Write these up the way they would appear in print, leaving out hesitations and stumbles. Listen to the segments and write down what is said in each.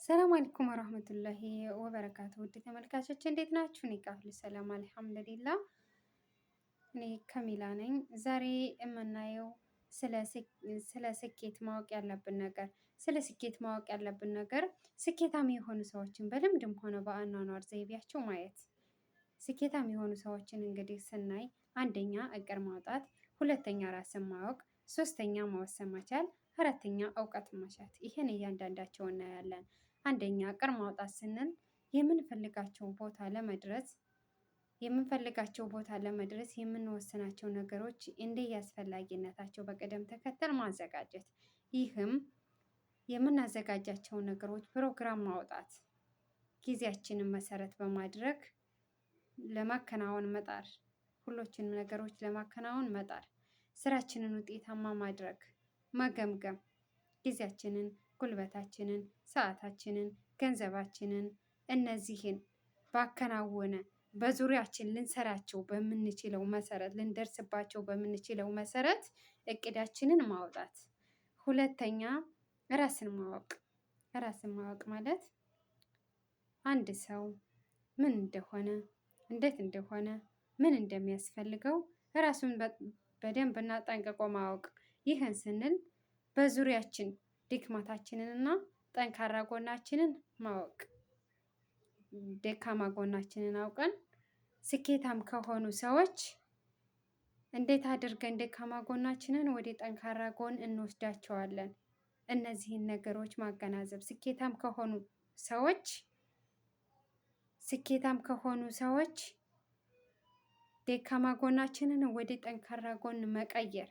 ሰላም አለይኩም ወራህመቱላሂ ወበረካቱ። ውድ ተመልካቾች እንዴት ናችሁ? እኔ ጋር ሁሉ ሰላም አልሐምዱሊላህ። እኔ ከሚላ ነኝ። ዛሬ የምናየው ስለ ስኬት ማወቅ ያለብን ነገር ስኬታማ የሆኑ ሰዎችን በልምድም ሆነ በአኗኗር ዘይቤያቸው ማየት። ስኬታማ የሆኑ ሰዎችን እንግዲህ ስናይ አንደኛ እቅድ ማውጣት፣ ሁለተኛ ራስን ማወቅ፣ ሶስተኛ መወሰን መቻል፣ አራተኛ እውቀት መሻት። ይሄን እያንዳንዳቸው እናያለን። አንደኛ እቅድ ማውጣት ስንል የምንፈልጋቸው ቦታ ለመድረስ የምንወስናቸው ነገሮች እንደየአስፈላጊነታቸው በቅደም ተከተል ማዘጋጀት። ይህም የምናዘጋጃቸው ነገሮች ፕሮግራም ማውጣት፣ ጊዜያችንን መሰረት በማድረግ ለማከናወን መጣር፣ ሁሎችንም ነገሮች ለማከናወን መጣር፣ ስራችንን ውጤታማ ማድረግ፣ መገምገም፣ ጊዜያችንን፣ ጉልበታችንን፣ ሰዓታችንን፣ ገንዘባችንን እነዚህን ባከናወነ በዙሪያችን ልንሰራቸው በምንችለው መሰረት ልንደርስባቸው በምንችለው መሰረት እቅዳችንን ማውጣት። ሁለተኛ ራስን ማወቅ። ራስን ማወቅ ማለት አንድ ሰው ምን እንደሆነ፣ እንዴት እንደሆነ፣ ምን እንደሚያስፈልገው ራሱን በደንብ እና ጠንቅቆ ማወቅ። ይህን ስንል በዙሪያችን ድክመታችንን እና ጠንካራ ጎናችንን ማወቅ። ደካማ ጎናችንን አውቀን ስኬታም ከሆኑ ሰዎች እንዴት አድርገን ደካማ ጎናችንን ወደ ጠንካራ ጎን እንወስዳቸዋለን? እነዚህን ነገሮች ማገናዘብ ስኬታም ከሆኑ ሰዎች ደካማ ጎናችንን ወደ ጠንካራ ጎን መቀየር።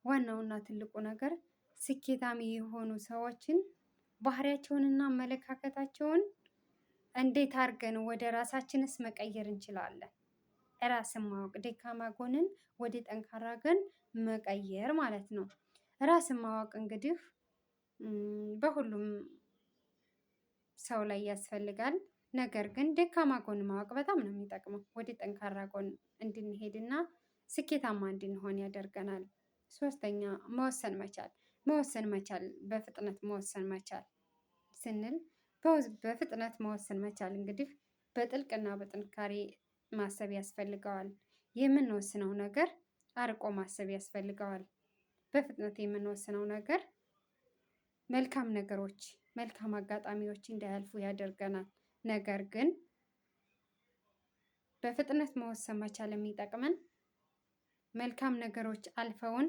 ዋናውና ትልቁ ነገር ስኬታም የሆኑ ሰዎችን ባህሪያቸውንና አመለካከታቸውን እንዴት አድርገን ወደ ራሳችንስ መቀየር እንችላለን? ራስን ማወቅ፣ ደካማ ጎንን ወደ ጠንካራ ጎን መቀየር ማለት ነው። ራስን ማወቅ እንግዲህ በሁሉም ሰው ላይ ያስፈልጋል። ነገር ግን ደካማ ጎን ማወቅ በጣም ነው የሚጠቅመው። ወደ ጠንካራ ጎን እንድንሄድና ስኬታማ እንድንሆን ያደርገናል። ሶስተኛ መወሰን መቻል። በፍጥነት መወሰን መቻል ስንል በፍጥነት መወሰን መቻል እንግዲህ በጥልቅና በጥንካሬ ማሰብ ያስፈልገዋል። የምንወስነው ነገር አርቆ ማሰብ ያስፈልገዋል። በፍጥነት የምንወስነው ነገር መልካም አጋጣሚዎች እንዳያልፉ ያደርገናል። ነገር ግን በፍጥነት መወሰን መቻል የሚጠቅመን መልካም ነገሮች አልፈውን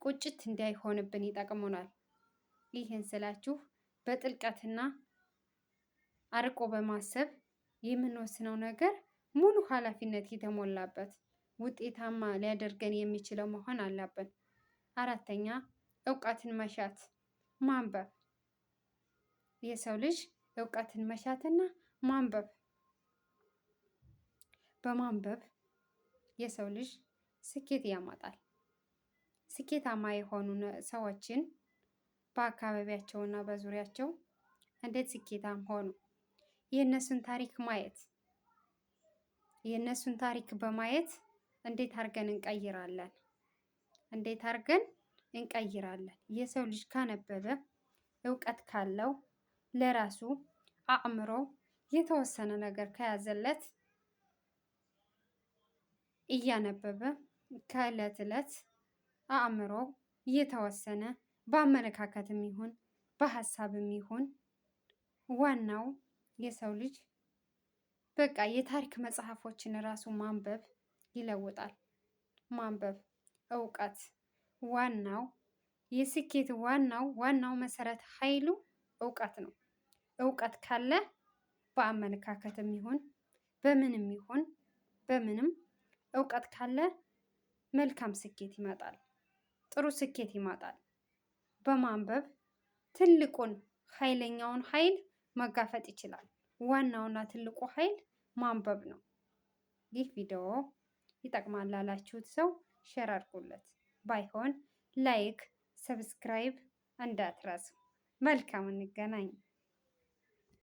ቁጭት እንዳይሆንብን ይጠቅሙናል። ይህን ስላችሁ በጥልቀትና አርቆ በማሰብ የምንወስነው ነገር ሙሉ ኃላፊነት የተሞላበት ውጤታማ ሊያደርገን የሚችለው መሆን አለበት። አራተኛ እውቀትን መሻት፣ ማንበብ። የሰው ልጅ እውቀትን መሻትና ማንበብ። በማንበብ የሰው ልጅ ስኬት ያመጣል። ስኬታማ የሆኑ ሰዎችን በአካባቢያቸውና በዙሪያቸው እንዴት ስኬታም ሆኑ? የእነሱን ታሪክ በማየት እንዴት አድርገን እንቀይራለን? የሰው ልጅ ካነበበ እውቀት ካለው ለራሱ አእምሮ የተወሰነ ነገር ከያዘለት እያነበበ ከዕለት ዕለት አእምሮ እየተወሰነ በአመለካከትም ይሁን በሀሳብም ይሁን ዋናው የሰው ልጅ በቃ የታሪክ መጽሐፎችን ራሱ ማንበብ ይለውጣል። ማንበብ እውቀት ዋናው የስኬት ዋናው መሰረት ኃይሉ እውቀት ነው። እውቀት ካለ በአመለካከትም ይሁን በምንም እውቀት ካለ መልካም ስኬት ይመጣል። ጥሩ ስኬት ይመጣል። በማንበብ ትልቁን ኃይለኛውን ኃይል መጋፈጥ ይችላል። ዋናውና ትልቁ ኃይል ማንበብ ነው። ይህ ቪዲዮ ይጠቅማል ላላችሁት ሰው ሼር አድርጉለት። ባይሆን ላይክ፣ ሰብስክራይብ እንዳትረሱ። መልካም እንገናኝ።